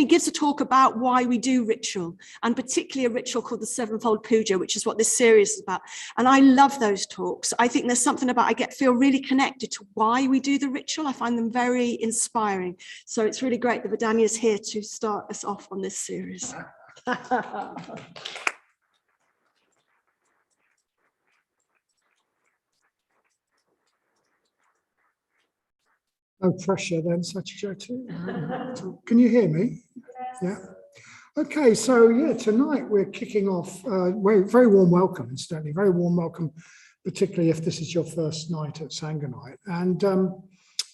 gives a talk about why we do ritual, and particularly a ritual called the Sevenfold Puja, which is what this series is about. And I love those talks. I think there's something about, feel really connected to why we do the ritual. I find them very inspiring. So it's really great that Vandanya is here to start us off on this series. No pressure then, Salutation. Can you hear me? Yes. Yeah. Okay, so yeah, tonight we're kicking off, very warm welcome, incidentally, very warm welcome, particularly if this is your first night at Sangha Night. And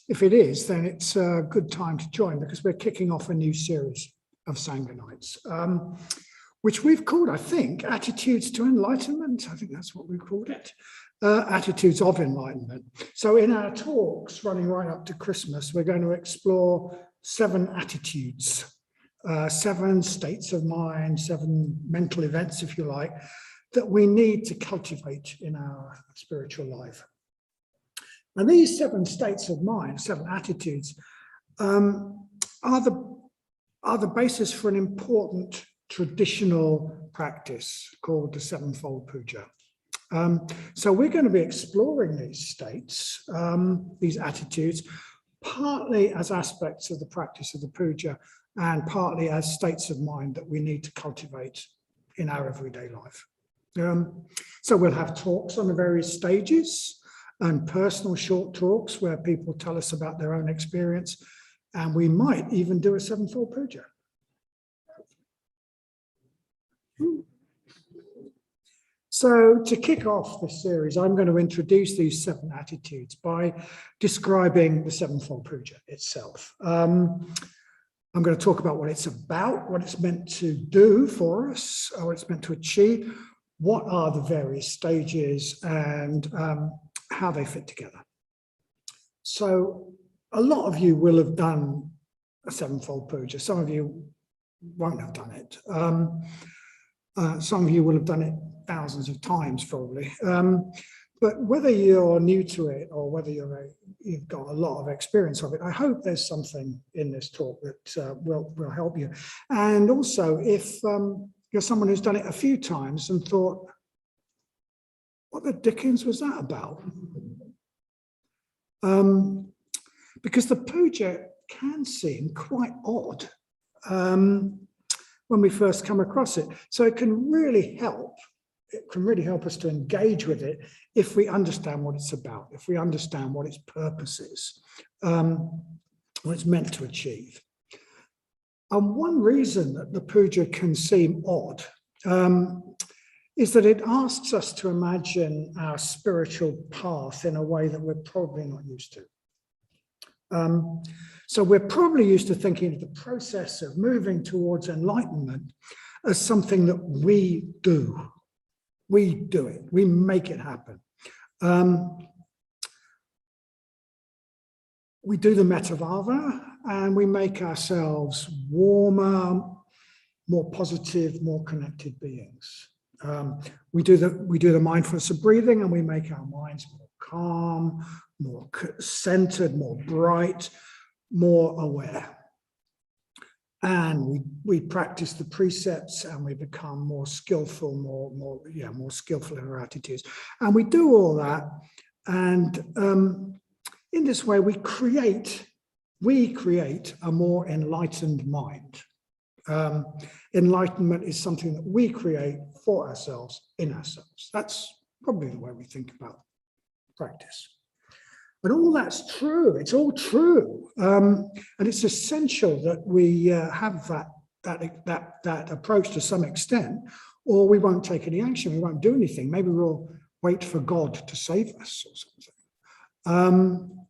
if it is, then it's a good time to join, because we're kicking off a new series of Sangha Nights, which we've called, I think, Attitudes to Enlightenment. I think that's what we've called it. Attitudes of Enlightenment. So in our talks running right up to Christmas, we're going to explore 7 attitudes, 7 states of mind, 7 mental events, if you like, that we need to cultivate in our spiritual life. And these 7 states of mind, 7 attitudes, are the basis for an important traditional practice called the Sevenfold Puja. So we're going to be exploring these states, these attitudes, partly as aspects of the practice of the puja and partly as states of mind that we need to cultivate in our everyday life. So we'll have talks on the various stages and personal short talks where people tell us about their own experience, and we might even do a Sevenfold Puja. So to kick off this series, I'm going to introduce these 7 attitudes by describing the Sevenfold Puja itself. I'm going to talk about what it's about, what it's meant to do for us, what it's meant to achieve, what are the various stages, and how they fit together. So a lot of you will have done a Sevenfold Puja. Some of you won't have done it. Some of you will have done it thousands of times probably, but whether you're new to it or whether you've got a lot of experience of it, I hope there's something in this talk that will help you. And also, if you're someone who's done it a few times and thought, what the dickens was that about? Because the puja can seem quite odd when we first come across it. So it can really help. It can really help us to engage with it if we understand what it's about, if we understand what its purpose is, what it's meant to achieve. And one reason that the puja can seem odd is that it asks us to imagine our spiritual path in a way that we're probably not used to. So we're probably used to thinking of the process of moving towards enlightenment as something that we do. We do it, we make it happen. We do the Metavava and we make ourselves warmer, more positive, more connected beings. We do the mindfulness of breathing and we make our minds more calm, more centered, more bright, more aware. And we practice the precepts and we become more skillful, more skillful in our attitudes. And we do all that. And in this way, we create a more enlightened mind. Enlightenment is something that we create for ourselves, in ourselves. That's probably the way we think about practice. But all that's true, it's all true. And it's essential that we have that approach to some extent, or we won't take any action, we won't do anything. Maybe we'll wait for God to save us or something.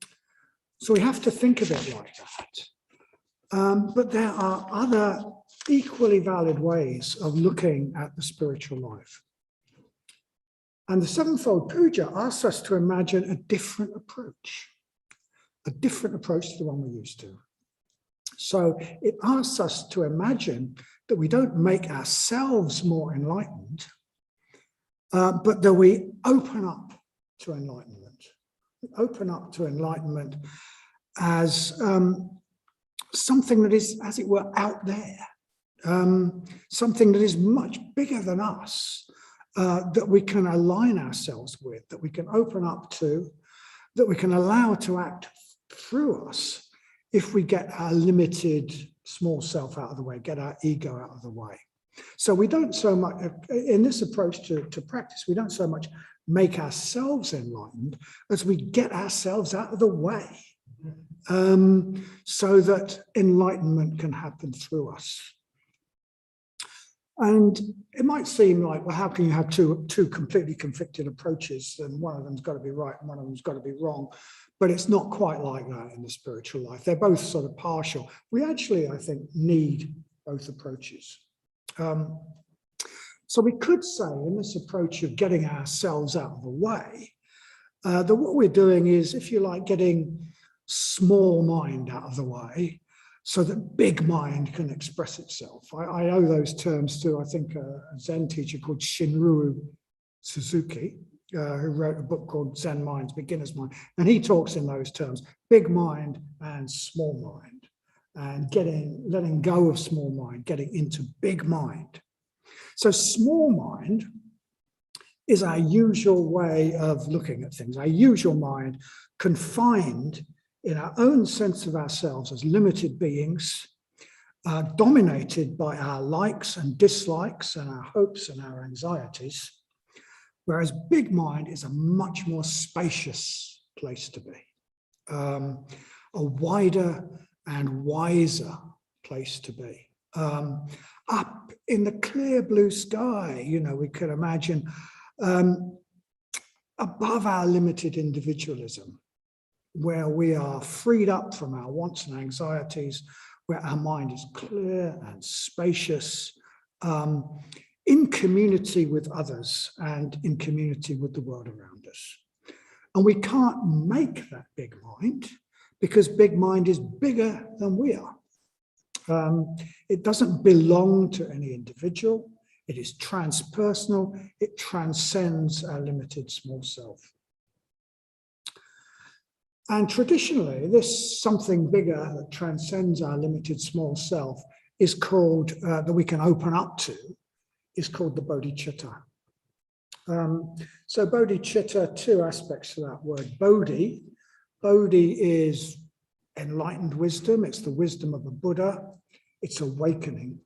So we have to think of it like that. But there are other equally valid ways of looking at the spiritual life. And the Sevenfold Puja asks us to imagine a different approach to the one we're used to. So it asks us to imagine that we don't make ourselves more enlightened, but that we open up to enlightenment. We open up to enlightenment as something that is, as it were, out there, something that is much bigger than us, that we can align ourselves with, that we can open up to, that we can allow to act through us if we get our limited small self out of the way, get our ego out of the way. So we don't so much, in this approach to practice, we don't so much make ourselves enlightened as we get ourselves out of the way, so that enlightenment can happen through us. And it might seem like, well, how can you have two completely conflicted approaches, and one of them's got to be right and one of them's got to be wrong? But it's not quite like that in the spiritual life. They're both sort of partial. We actually, I think, need both approaches. So we could say in this approach of getting ourselves out of the way, that what we're doing is, if you like, getting small mind out of the way so that big mind can express itself. I owe those terms to, I think, a Zen teacher called Shinryu Suzuki, who wrote a book called Zen Mind's Beginner's Mind. And he talks in those terms, big mind and small mind, and letting go of small mind, getting into big mind. So small mind is our usual way of looking at things, our usual mind confined in our own sense of ourselves as limited beings, dominated by our likes and dislikes and our hopes and our anxieties, whereas big mind is a much more spacious place to be, a wider and wiser place to be. Up in the clear blue sky, we could imagine, above our limited individualism, where we are freed up from our wants and anxieties, where our mind is clear and spacious, in community with others and in community with the world around us. And we can't make that big mind because big mind is bigger than we are. It doesn't belong to any individual. It is transpersonal. It transcends our limited small self. And traditionally, this something bigger that transcends our limited small self is called, that we can open up to, is called the bodhicitta. So bodhicitta, two aspects to that word. Bodhi is enlightened wisdom. It's the wisdom of a Buddha. It's awakening.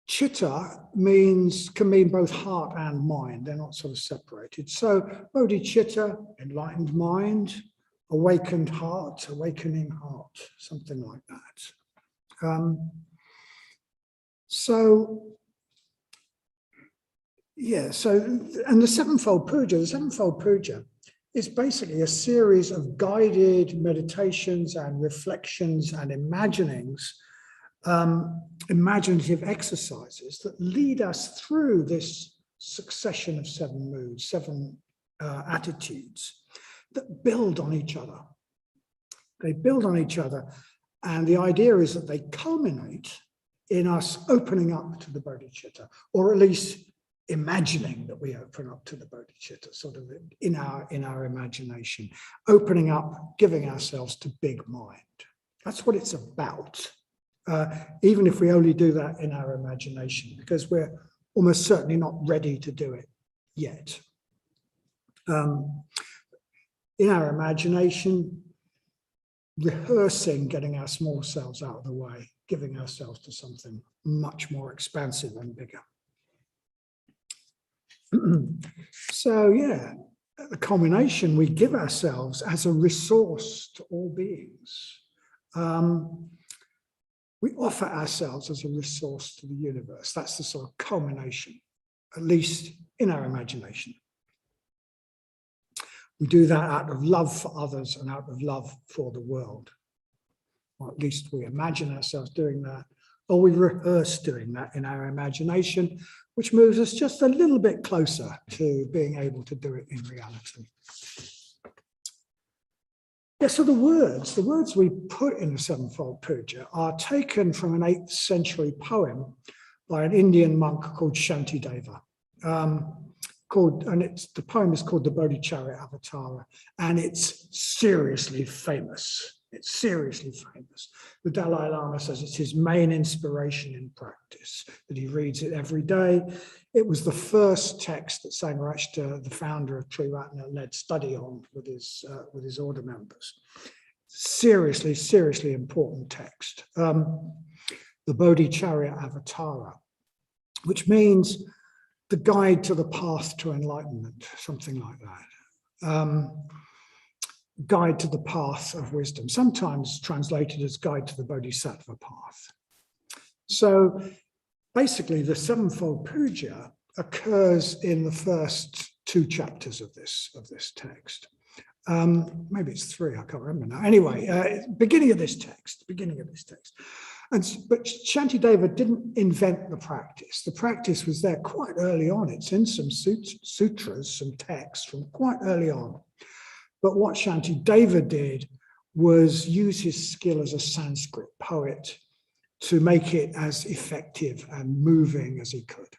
Chitta can mean both heart and mind. They're not sort of separated. So bodhicitta, enlightened mind, awakened heart, awakening heart, something like that. And the sevenfold puja is basically a series of guided meditations and reflections and imaginings, imaginative exercises that lead us through this succession of seven moods, seven attitudes that build on each other. They build on each other, and the idea is that they culminate in us opening up to the bodhicitta, or at least imagining that we open up to the bodhicitta, sort of in our imagination, opening up, giving ourselves to big mind. That's what it's about. Even if we only do that in our imagination, because we're almost certainly not ready to do it yet. In our imagination, rehearsing getting our small selves out of the way, giving ourselves to something much more expansive and bigger. So yeah, the combination, we give ourselves as a resource to all beings. We offer ourselves as a resource to the universe. That's the sort of culmination, at least in our imagination. We do that out of love for others and out of love for the world. Or at least we imagine ourselves doing that, or we rehearse doing that in our imagination, which moves us just a little bit closer to being able to do it in reality. Yeah, so the words we put in the sevenfold puja are taken from an 8th century poem by an Indian monk called Shantideva. called, and the poem is called the Bodhicharya Avatara, and it's seriously famous. It's seriously famous. The Dalai Lama says it's his main inspiration in practice, that he reads it every day. It was the first text that Sangha, the founder of Triratna, led study on with his order members. Seriously, seriously important text. The Bodhicharya Avatara, which means the guide to the path to enlightenment, something like that. Guide to the path of wisdom, sometimes translated as guide to the bodhisattva path. So basically the sevenfold puja occurs in the first 2 chapters of this text. Maybe it's 3, I can't remember now. Anyway, beginning of this text. But Shantideva didn't invent the practice. The practice was there quite early on. It's in some sutras, some texts from quite early on. But what Shantideva did was use his skill as a Sanskrit poet to make it as effective and moving as he could.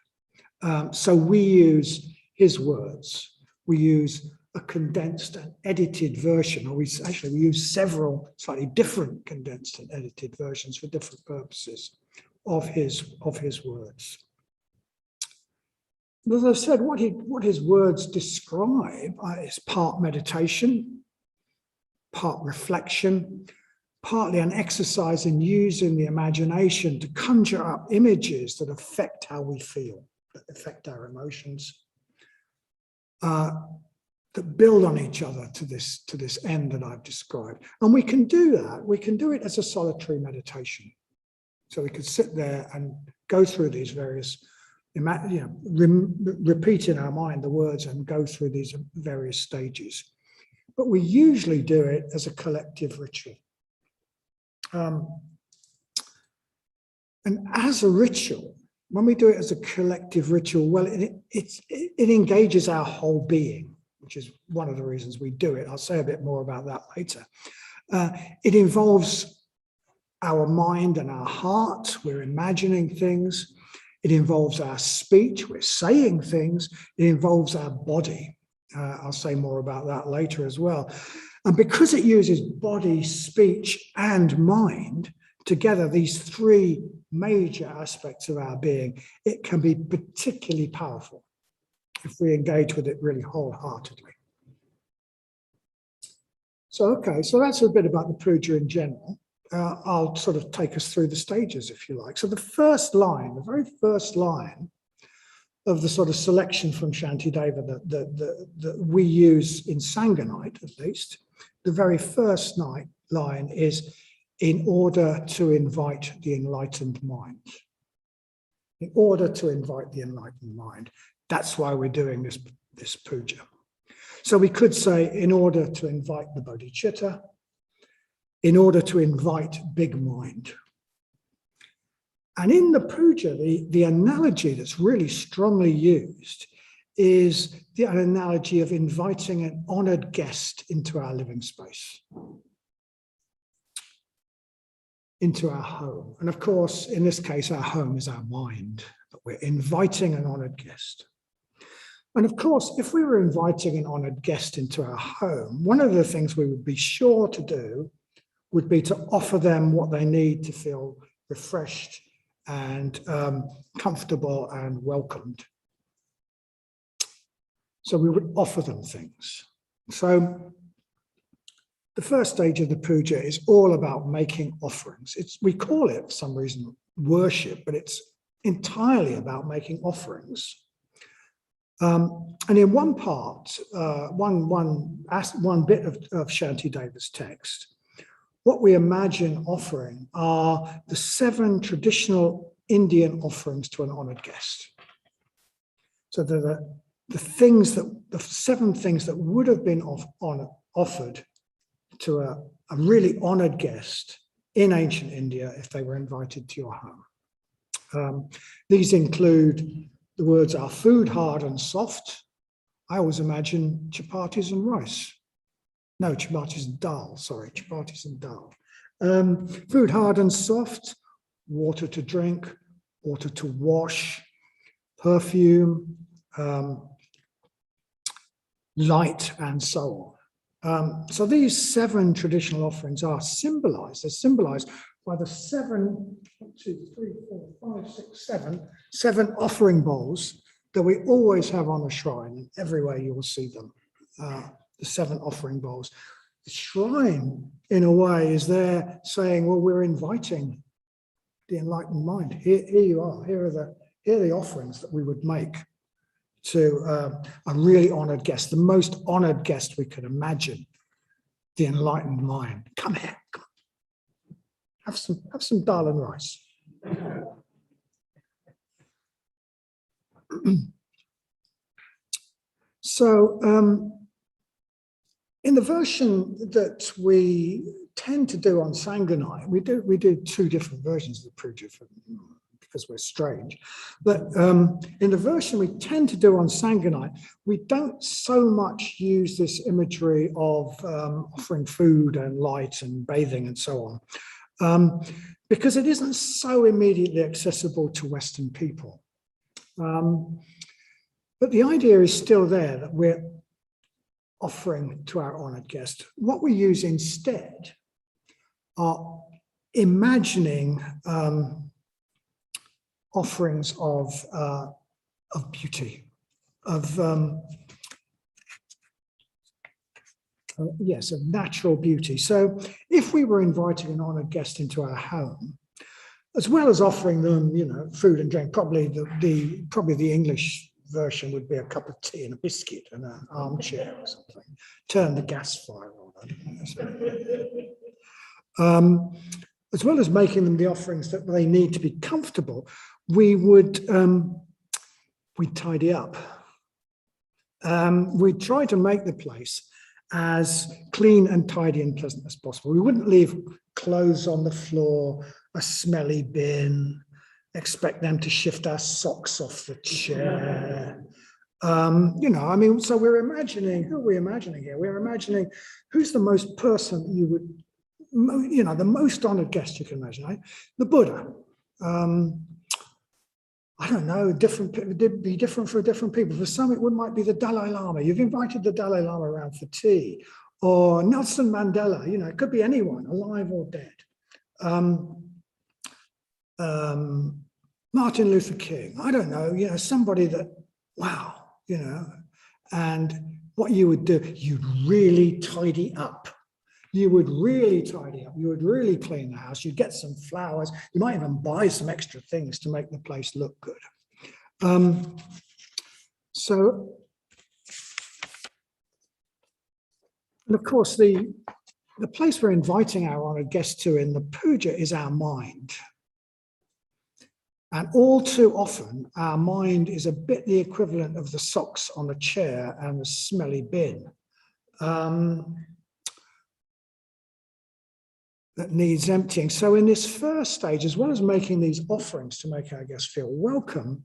So we use his words. We use a condensed and edited version, or we use several slightly different condensed and edited versions for different purposes of his words. As I said, what his words describe is part meditation, part reflection, partly an exercise in using the imagination to conjure up images that affect how we feel, that affect our emotions, that build on each other to this end that I've described. And we can do that. We can do it as a solitary meditation. So we could sit there and go through these various, repeat in our mind the words and go through these various stages. But we usually do it as a collective ritual. And as a ritual, when we do it as a collective ritual, well, it engages our whole being, which is one of the reasons we do it. I'll say a bit more about that later. It involves our mind and our heart. We're imagining things. It involves our speech. We're saying things. It involves our body. I'll say more about that later as well. And because it uses body, speech, and mind together, these 3 major aspects of our being, it can be particularly powerful if we engage with it really wholeheartedly. So that's a bit about the puja in general. I'll sort of take us through the stages, if you like. So the very first line of the sort of selection from Shantideva that we use in Sangha Night, at least, the very first line is, in order to invite the enlightened mind. In order to invite the enlightened mind. That's why we're doing this puja. So we could say, in order to invite the bodhicitta, in order to invite big mind. And in the puja, the analogy that's really strongly used is an analogy of inviting an honored guest into our living space, into our home. And of course, in this case, our home is our mind, but we're inviting an honored guest. And of course, if we were inviting an honored guest into our home, one of the things we would be sure to do would be to offer them what they need to feel refreshed and comfortable and welcomed. So we would offer them things. So the first stage of the puja is all about making offerings. We call it, for some reason, worship, but it's entirely about making offerings. And in one part, one bit of Shantideva's text, what we imagine offering are the 7 traditional Indian offerings to an honored guest. So they're the 7 things that would have been offered to a really honored guest in ancient India if they were invited to your home. These include, the words are food, hard and soft. I always imagine chapatis and rice. No, chapatis and dal, sorry, chapatis and dal. Food, hard and soft, water to drink, water to wash, perfume, light, and so on. So these 7 traditional offerings are symbolized. They're symbolized by the 7, 1, 2, 3, 4, 5, 6, 7 offering bowls that we always have on the shrine, and everywhere you will see them. The 7 offering bowls. The shrine, in a way, is there saying, well, we're inviting the enlightened mind. Here you are. Here are the offerings that we would make to a really honored guest, the most honored guest we could imagine, the enlightened mind. Come here. Come on. Have some dal and rice. So in the version that we tend to do on Sangha Night, we do 2 different versions of the Puja because we're strange. But in the version we tend to do on Sangha Night, we don't so much use this imagery of offering food and light and bathing and so on, because it isn't so immediately accessible to Western people. But the idea is still there that we're offering to our honored guest. What we use instead are imagining offerings of beauty, of natural beauty. So if we were inviting an honored guest into our home, as well as offering them, food and drink, probably the English version would be a cup of tea and a biscuit and an armchair or something. Turn the gas fire on. As well as making them the offerings that they need to be comfortable, we'd tidy up. We'd try to make the place as clean and tidy and pleasant as possible. We wouldn't leave clothes on the floor, a smelly bin, expect them to shift our socks off the chair. So we're imagining, who are we imagining here? We're imagining who's the most person you would, the most honored guest you can imagine, right? The Buddha. I don't know, it'd be different for different people. For some, it might be the Dalai Lama. You've invited the Dalai Lama around for tea, or Nelson Mandela, it could be anyone, alive or dead. Martin Luther King, I don't know, somebody that, wow, and what you would do, you'd really tidy up. You would really tidy up. You would really clean the house. You'd get some flowers. You might even buy some extra things to make the place look good. So, and of course, the place we're inviting our honored guests to in the puja is our mind. And all too often, our mind is a bit the equivalent of the socks on the chair and the smelly bin that needs emptying. So in this first stage, as well as making these offerings to make our guests feel welcome,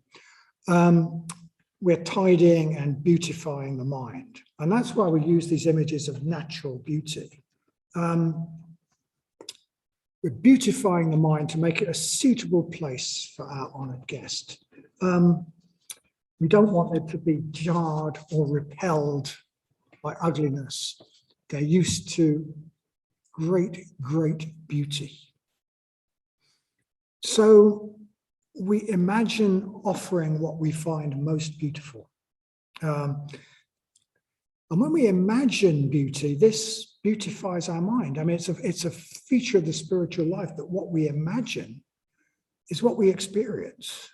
we're tidying and beautifying the mind. And that's why we use these images of natural beauty. We're beautifying the mind to make it a suitable place for our honored guest. We don't want it to be jarred or repelled by ugliness. They're used to great, great beauty. So we imagine offering what we find most beautiful. And when we imagine beauty, this beautifies our mind. I mean, it's a feature of the spiritual life that what we imagine is what we experience.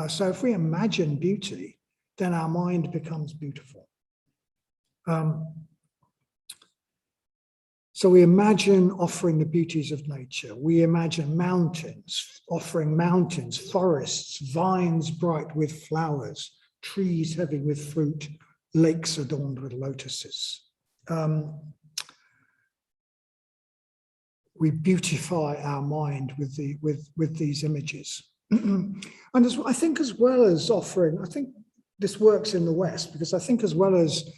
So if we imagine beauty, then our mind becomes beautiful. So we imagine offering the beauties of nature. We imagine mountains, offering mountains, forests, vines bright with flowers, trees heavy with fruit, lakes adorned with lotuses. We beautify our mind with these images. And I think as well as offering, I think this works in the West, because I think as well as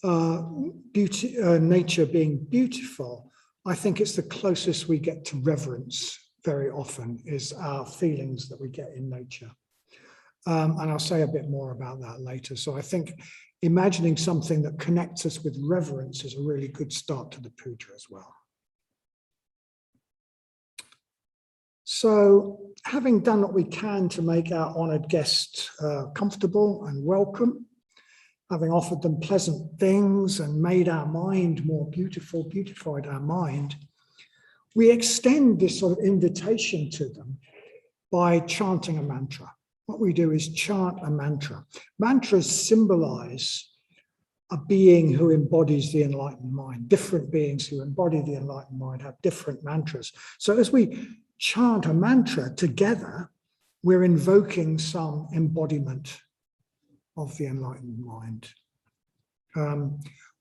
nature being beautiful, I think it's the closest we get to reverence very often is our feelings that we get in nature. And I'll say a bit more about that later. So I think imagining something that connects us with reverence is a really good start to the puja as well. So having done what we can to make our honoured guests comfortable and welcome, having offered them pleasant things and made our mind more beautiful, beautified our mind, we extend this sort of invitation to them by chanting a mantra. What we do is chant a mantra. Mantras symbolize a being who embodies the enlightened mind. Different beings who embody the enlightened mind have different mantras. So as we chant a mantra together, we're invoking some embodiment of the enlightened mind.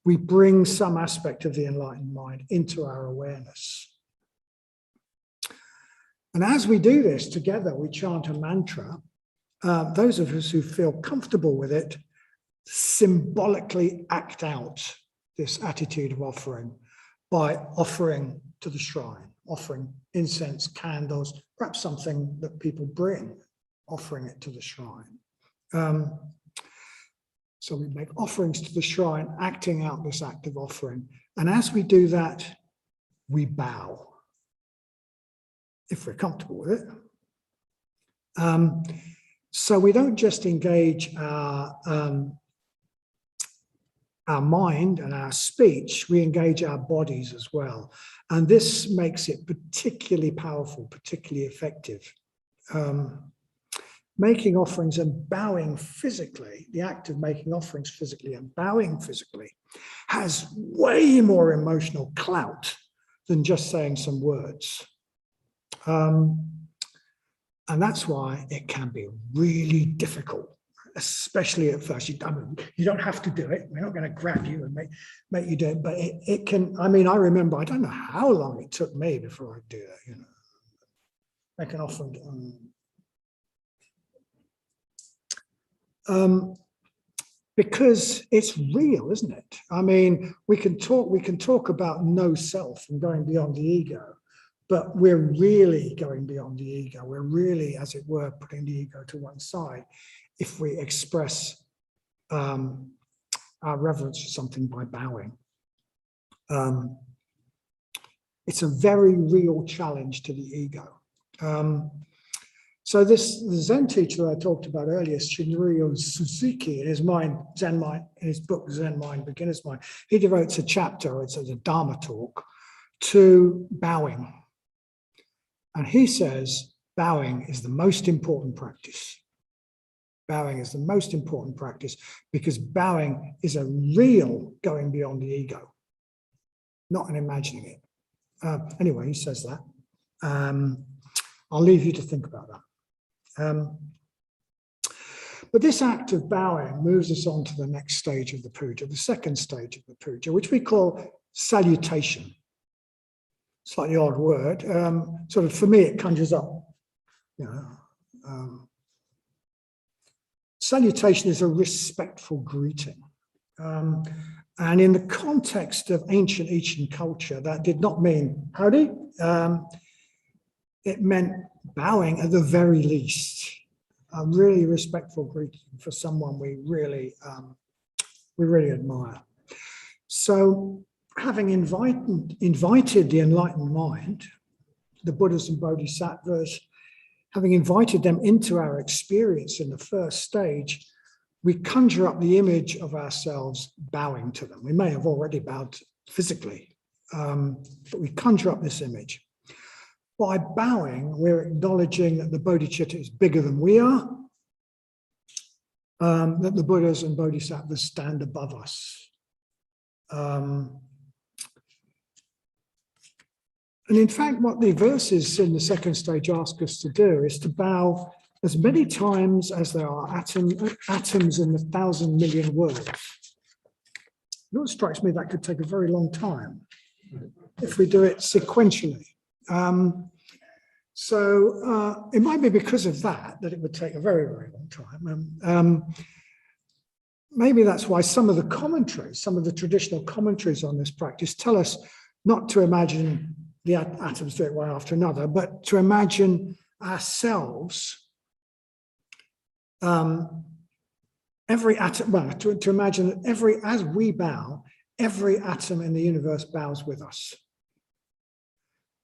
We bring some aspect of the enlightened mind into our awareness. And as we do this together, we chant a mantra. Those of us who feel comfortable with it symbolically act out this attitude of offering by offering to the shrine, offering incense, candles, perhaps something that people bring, offering it to the shrine. So we make offerings to the shrine, acting out this act of offering. And as we do that, we bow, if we're comfortable with it. So we don't just engage our mind and our speech, we engage our bodies as well. And this makes it particularly powerful, particularly effective. Making offerings and bowing physically, the act of making offerings physically and bowing physically has way more emotional clout than just saying some words. And that's why it can be really difficult, especially at first. You don't have to do it. We're not going to grab you and make you do it, but it can. I mean, I remember, I don't know how long it took me before I'd do that, make an offering. Because it's real, isn't it? I mean, we can talk about no self and going beyond the ego, but we're really going beyond the ego. We're really, as it were, putting the ego to one side if we express our reverence for something by bowing. It's a very real challenge to the ego. So the Zen teacher that I talked about earlier, Shinryo Suzuki, in his Zen Mind, in his book Zen Mind, Beginner's Mind, he devotes a chapter, it's a Dharma talk, to bowing. And he says bowing is the most important practice. Bowing is the most important practice because bowing is a real going beyond the ego, not an imagining it. Anyway, he says that. I'll leave you to think about that. But this act of bowing moves us on to the next stage of the puja, the second stage of the puja, which we call salutation. Slightly odd word. Sort of, for me, it conjures up, salutation is a respectful greeting. And in the context of ancient Eastern culture, that did not mean howdy. It meant bowing at the very least, a really respectful greeting for someone we really admire. So having invited the enlightened mind, the Buddhas and Bodhisattvas, having invited them into our experience in the first stage, we conjure up the image of ourselves bowing to them. We may have already bowed physically, but we conjure up this image. By bowing, we're acknowledging that the Bodhicitta is bigger than we are, that the Buddhas and Bodhisattvas stand above us. And in fact, what the verses in the second stage ask us to do is to bow as many times as there are atoms in the 1,000 million worlds. It strikes me that could take a very long time if we do it sequentially. So it might be because of that it would take a very, very long time. Maybe that's why some of the commentaries, some of the traditional commentaries on this practice tell us not to imagine the atoms do it one after another, but to imagine ourselves every atom, well, to imagine that as we bow, every atom in the universe bows with us.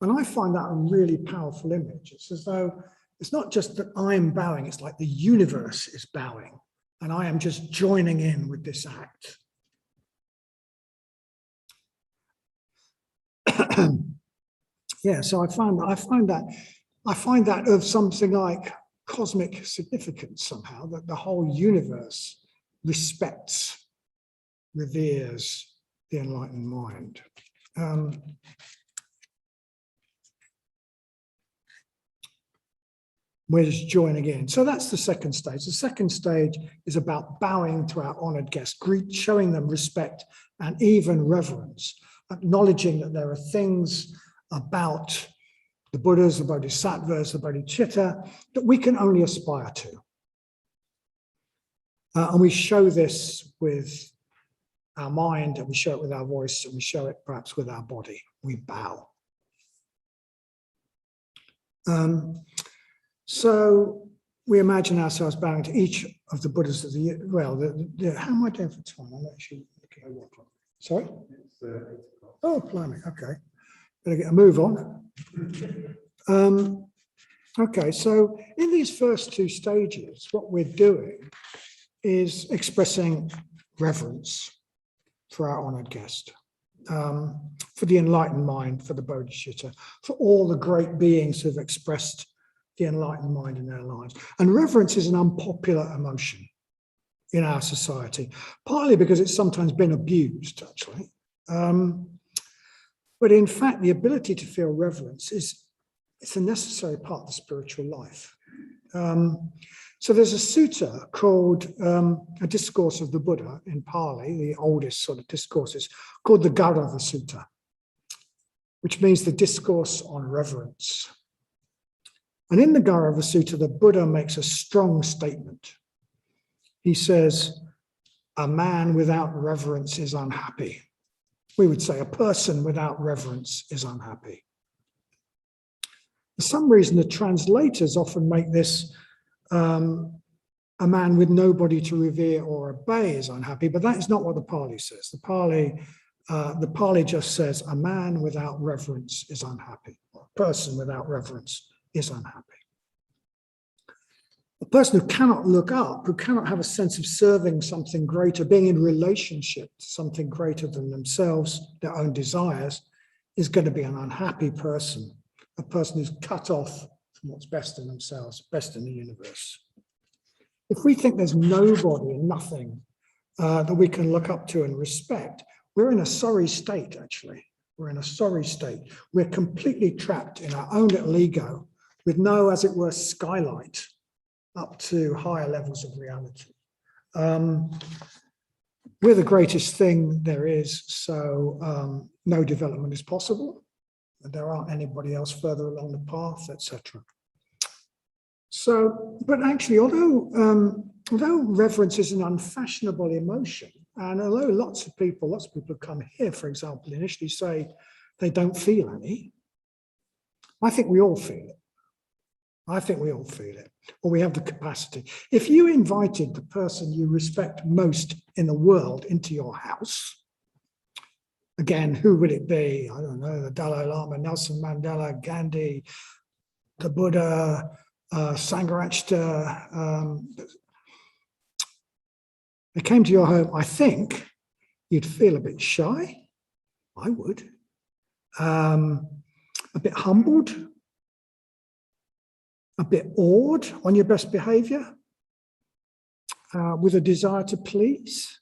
And I find that a really powerful image. It's as though it's not just that I'm bowing, it's like the universe is bowing and I am just joining in with this act. Yeah, so I find that of something like cosmic significance somehow, that the whole universe respects, reveres the enlightened mind. We're just joining in. So that's the second stage. The second stage is about bowing to our honored guests, showing them respect and even reverence, acknowledging that there are things about the Buddhas, the Bodhisattvas, the Bodhicitta that we can only aspire to. And we show this with our mind, and we show it with our voice, and we show it perhaps with our body. We bow. So we imagine ourselves bowing to each of the Buddhas of the, well, how am I doing for time? I'm actually looking at what clock. Sorry? Oh, blimey, okay. Better get a move on. Okay, so in these first two stages, what we're doing is expressing reverence for our honored guest, for the enlightened mind, for the Bodhicitta, for all the great beings who've expressed the enlightened mind in their lives. And reverence is an unpopular emotion in our society, partly because it's sometimes been abused, actually. But in fact, the ability to feel reverence it's a necessary part of the spiritual life. So there's a sutta called a Discourse of the Buddha in Pali, the oldest sort of discourses, called the Gaurava Sutta, which means the discourse on reverence. And in the Gaurava Sutta, the Buddha makes a strong statement. He says, a man without reverence is unhappy. We would say a person without reverence is unhappy. For some reason, the translators often make this a man with nobody to revere or obey is unhappy, but that is not what the Pali says. The Pali just says a man without reverence is unhappy, or a person without reverence is unhappy. A person who cannot look up, who cannot have a sense of serving something greater, being in relationship to something greater than themselves, their own desires, is going to be an unhappy person, a person who's cut off from what's best in themselves, best in the universe. If we think there's nobody and nothing that we can look up to and respect, we're in a sorry state, actually. We're in a sorry state. We're completely trapped in our own little ego with no, as it were, skylight up to higher levels of reality. We're the greatest thing there is, so no development is possible. There aren't anybody else further along the path, etc. So, but actually, although reverence is an unfashionable emotion, and although lots of people come here, for example, initially say they don't feel any, I think we all feel it. I think we all feel it, or we have the capacity. If you invited the person you respect most in the world into your house, again, who would it be? I don't know, the Dalai Lama, Nelson Mandela, Gandhi, the Buddha, Sangha. They came to your home, I think you'd feel a bit shy. I would. A bit humbled. A bit awed on your best behavior. With a desire to please.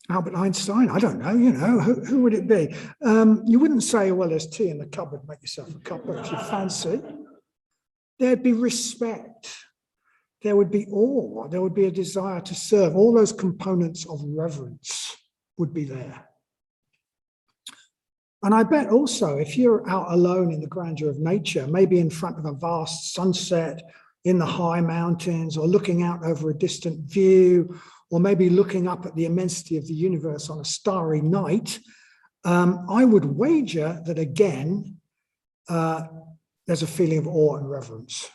Albert Einstein, I don't know, who would it be? You wouldn't say, well, there's tea in the cupboard, make yourself a cuppa if you fancy. There'd be respect. There would be awe. There would be a desire to serve. All those components of reverence would be there. And I bet also, if you're out alone in the grandeur of nature, maybe in front of a vast sunset in the high mountains, or looking out over a distant view, or maybe looking up at the immensity of the universe on a starry night, I would wager that, again, there's a feeling of awe and reverence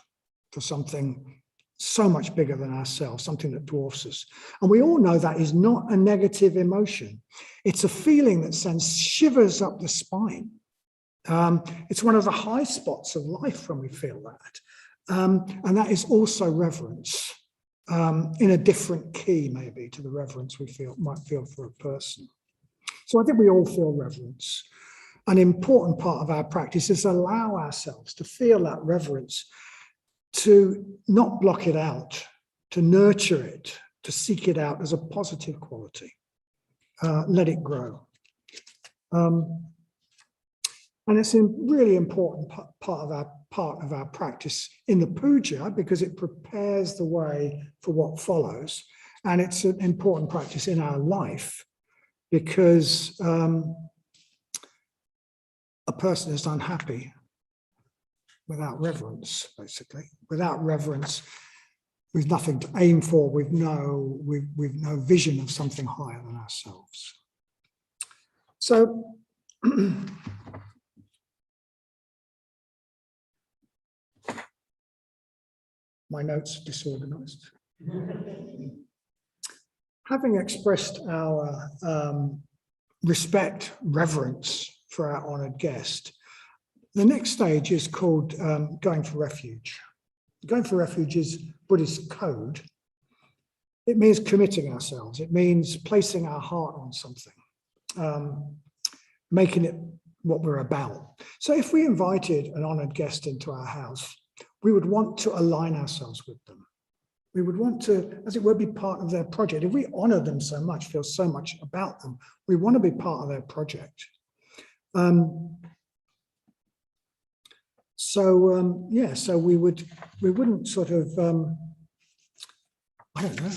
for something so much bigger than ourselves, something that dwarfs us. And we all know that is not a negative emotion. It's a feeling that sends shivers up the spine. It's one of the high spots of life when we feel that. And that is also reverence, in a different key maybe to the reverence we might feel for a person. So I think we all feel reverence. An important part of our practice is allow ourselves to feel that reverence, to not block it out, to nurture it, to seek it out as a positive quality. Let it grow. And it's a really important part of our practice in the puja, because it prepares the way for what follows. And it's an important practice in our life, because a person is unhappy without reverence, basically. Without reverence, we've nothing to aim for, we've no vision of something higher than ourselves. So my notes are disorganized. Having expressed our respect, reverence for our honored guest, the next stage is called going for refuge. Going for refuge is Buddhist code. It means committing ourselves. It means placing our heart on something, making it what we're about. So if we invited an honored guest into our house, we would want to align ourselves with them. We would want to, as it were, be part of their project. If we honor them so much, feel so much about them, we want to be part of their project. So we wouldn't sort of, I don't know,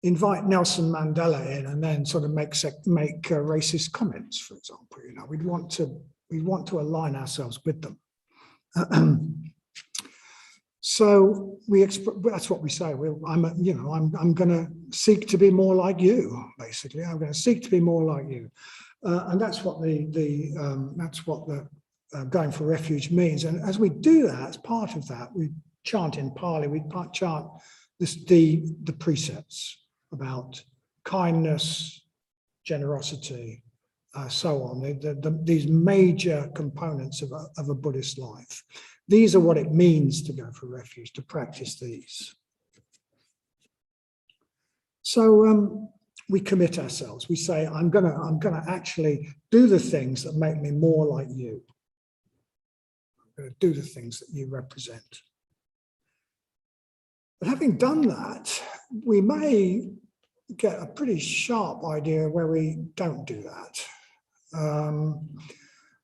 invite Nelson Mandela in and then sort of make racist comments, for example. You know, we'd want to align ourselves with them. So that's what we say. I'm going to seek to be more like you. Basically, I'm going to seek to be more like you, and that's what the going for refuge means. And as we do that, as part of that, we chant in Pali. We chant the precepts about kindness, generosity, so on. These major components of a Buddhist life. These are what it means to go for refuge, to practice these. So we commit ourselves. We say, I'm gonna actually do the things that make me more like you. I'm going to do the things that you represent. But having done that, we may get a pretty sharp idea where we don't do that.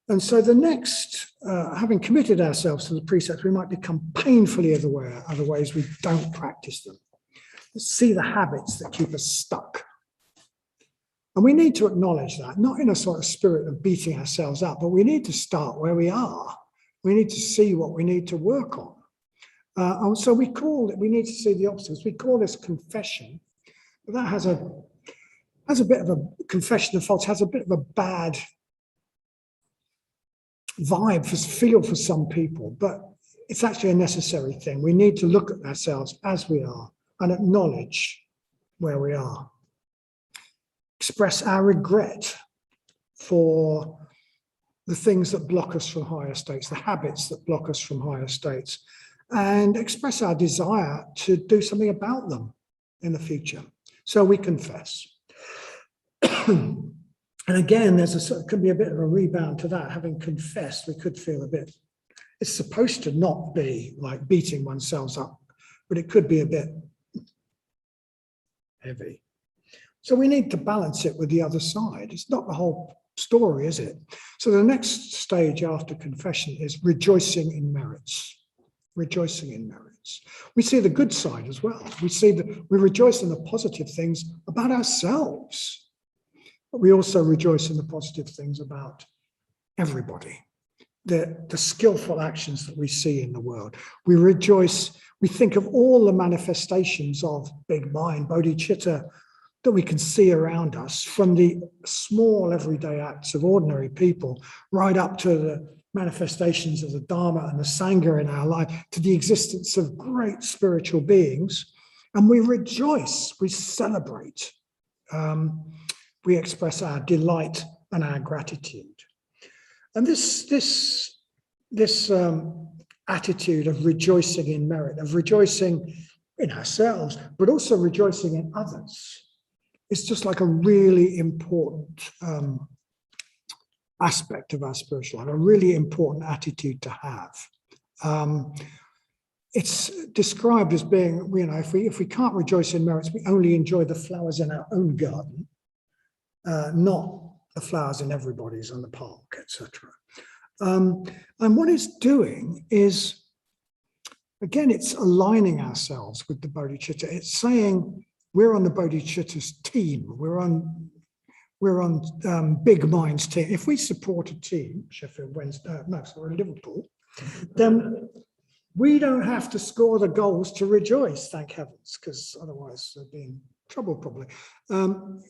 And so the next, having committed ourselves to the precepts, we might become painfully aware of the ways we don't practice them. See the habits that keep us stuck. And we need to acknowledge that, not in a sort of spirit of beating ourselves up, but we need to start where we are. We need to see what we need to work on. And so we need to see the obstacles. We call this confession, but that has a bit of a confession of faults, has a bit of a bad feel for some people, but it's actually a necessary thing. We need to look at ourselves as we are and acknowledge where we are. Express our regret for the things that block us from higher states, the habits that block us from higher states, and express our desire to do something about them in the future. So we confess. And again, could be a bit of a rebound to that. Having confessed, we could feel a bit, it's supposed to not be like beating oneself up, but it could be a bit heavy. So we need to balance it with the other side. It's not the whole story, is it? So the next stage after confession is rejoicing in merits. Rejoicing in merits. We see the good side as well. We rejoice in the positive things about ourselves. But we also rejoice in the positive things about everybody, the skillful actions that we see in the world. We rejoice, we think of all the manifestations of big mind, bodhicitta, that we can see around us, from the small everyday acts of ordinary people right up to manifestations of the Dharma and the Sangha in our life, to the existence of great spiritual beings. And we rejoice, we celebrate, we express our delight and our gratitude. And this attitude of rejoicing in merit, of rejoicing in ourselves, but also rejoicing in others, is just like a really important aspect of our spiritual life, a really important attitude to have. It's described as being, if we can't rejoice in merits, we only enjoy the flowers in our own garden, not the flowers in everybody's on the park, etc. And what it's doing is, again, it's aligning ourselves with the Bodhicitta. It's saying we're on the Bodhicitta's team. We're on Big Mind's team. If we support a team, Sheffield Wednesday, we're in Liverpool, then we don't have to score the goals to rejoice, thank heavens, because otherwise there'd be in trouble probably.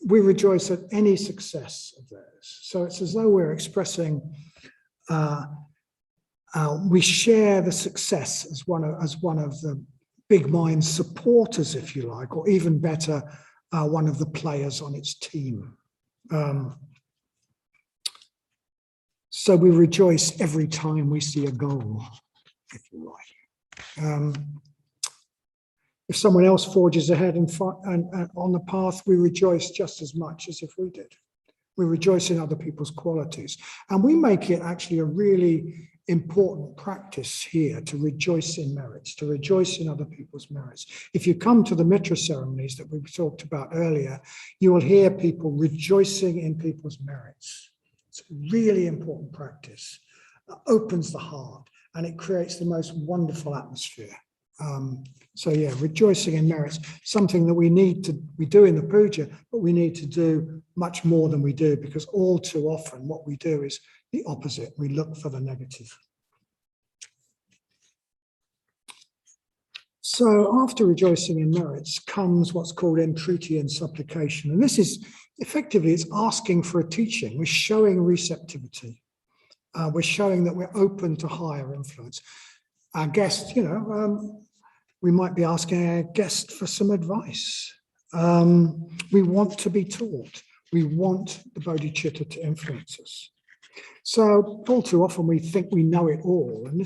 We rejoice at any success of theirs. So it's as though we're expressing, we share the success as one of the Big Mind's supporters, if you like, or even better, one of the players on its team. So we rejoice every time we see a goal, if you like. If someone else forges ahead and on the path, we rejoice just as much as if we did. We rejoice in other people's qualities. And we make it actually a really important practice here to rejoice in merits, to rejoice in other people's merits. If you come to the Mitra ceremonies that we talked about earlier, you will hear people rejoicing in people's merits. It's a really important practice. It opens the heart and it creates the most wonderful atmosphere. So yeah, rejoicing in merits, something that we do in the puja, but we need to do much more than we do, because all too often what we do is the opposite. We look for the negative. So after rejoicing in merits comes what's called entreaty and supplication. And this is effectively, it's asking for a teaching. We're showing receptivity. We're showing that we're open to higher influence. Our guest, we might be asking our guest for some advice. We want to be taught. We want the bodhicitta to influence us. So all too often we think we know it all, and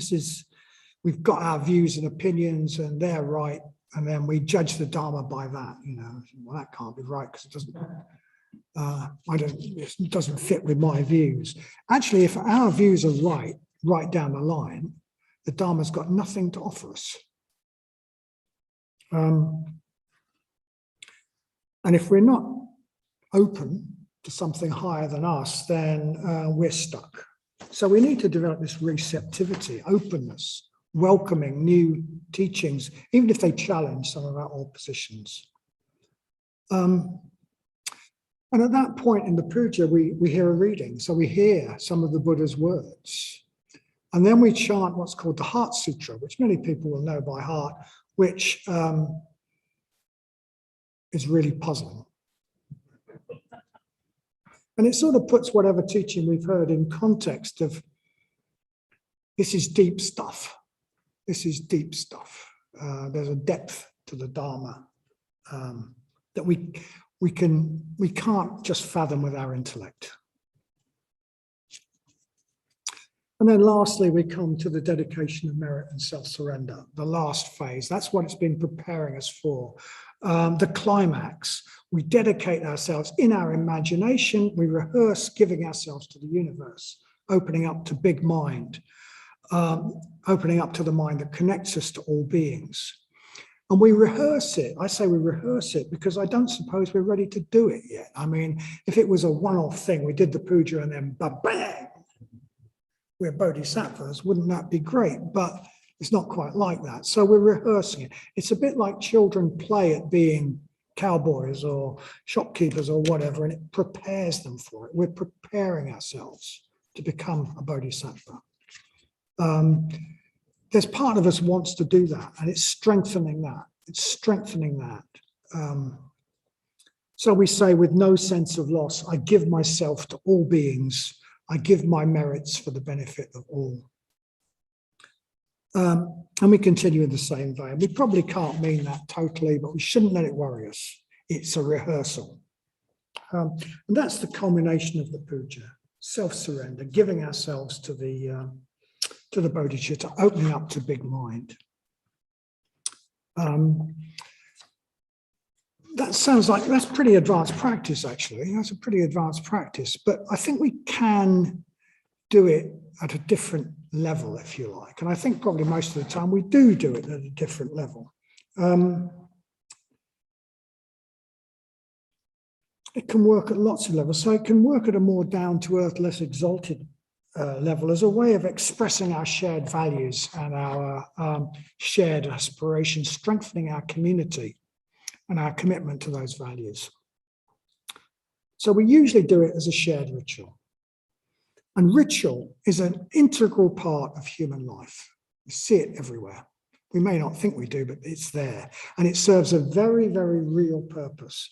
we've got our views and opinions and they're right, and then we judge the Dharma by that. Well, that can't be right because it doesn't fit with my views. Actually, if our views are right down the line, the Dharma's got nothing to offer us. And if we're not open to something higher than us, then we're stuck. So we need to develop this receptivity, openness, welcoming new teachings, even if they challenge some of our old positions. And at that point in the puja, we hear a reading. So we hear some of the Buddha's words. And then we chant what's called the Heart Sutra, which many people will know by heart, which is really puzzling. And it sort of puts whatever teaching we've heard in context of, this is deep stuff. This is deep stuff. There's a depth to the Dharma that we can't just fathom with our intellect. And then lastly, we come to the dedication of merit and self-surrender, the last phase. That's what it's been preparing us for. The climax. We dedicate ourselves in our imagination. We rehearse giving ourselves to the universe, opening up to Big Mind, opening up to the mind that connects us to all beings. And we rehearse it. I say we rehearse it because I don't suppose we're ready to do it yet. I mean, if it was a one-off thing, we did the puja and then bang, we're bodhisattvas, wouldn't that be great? But it's not quite like that. So we're rehearsing it. It's a bit like children play at being cowboys or shopkeepers or whatever, and it prepares them for it. We're preparing ourselves to become a bodhisattva. There's part of us wants to do that, and it's strengthening that. It's strengthening that. So we say, with no sense of loss, I give myself to all beings. I give my merits for the benefit of all. And we continue in the same vein. We probably can't mean that totally, but we shouldn't let it worry us. It's a rehearsal. And that's the culmination of the puja, self-surrender, giving ourselves to the Bodhicharya, to opening up to big mind. That sounds like that's pretty advanced practice, actually. That's a pretty advanced practice, but I think we can do it at a different level, if you like. And I think probably most of the time we do it at a different level. It can work at lots of levels. So it can work at a more down-to-earth, less exalted level as a way of expressing our shared values and our shared aspirations, strengthening our community and our commitment to those values. So we usually do it as a shared ritual. And ritual is an integral part of human life. We see it everywhere. We may not think we do, but it's there. And it serves a very, very real purpose.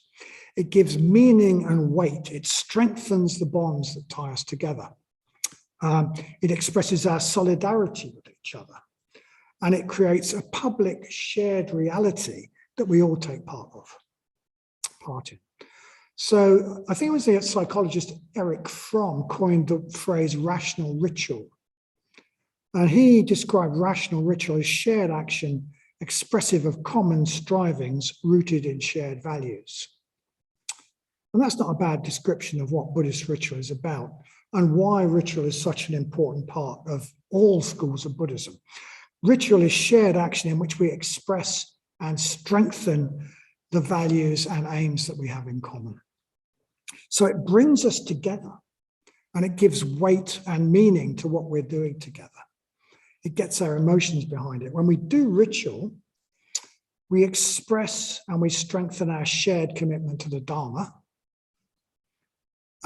It gives meaning and weight. It strengthens the bonds that tie us together. It expresses our solidarity with each other. And it creates a public shared reality that we all take part in. So I think it was the psychologist Erich Fromm coined the phrase rational ritual. And he described rational ritual as shared action expressive of common strivings rooted in shared values. And that's not a bad description of what Buddhist ritual is about and why ritual is such an important part of all schools of Buddhism. Ritual is shared action in which we express and strengthen the values and aims that we have in common. So it brings us together and it gives weight and meaning to what we're doing together. It gets our emotions behind it. When we do ritual, we express and we strengthen our shared commitment to the Dharma,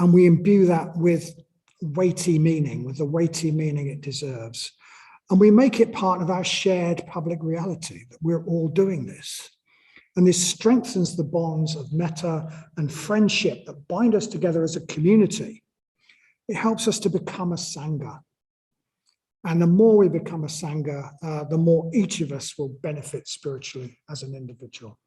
and we imbue that with weighty meaning, with the weighty meaning it deserves. And we make it part of our shared public reality, that we're all doing this. And this strengthens the bonds of metta and friendship that bind us together as a community. It helps us to become a Sangha. And the more we become a Sangha, the more each of us will benefit spiritually as an individual.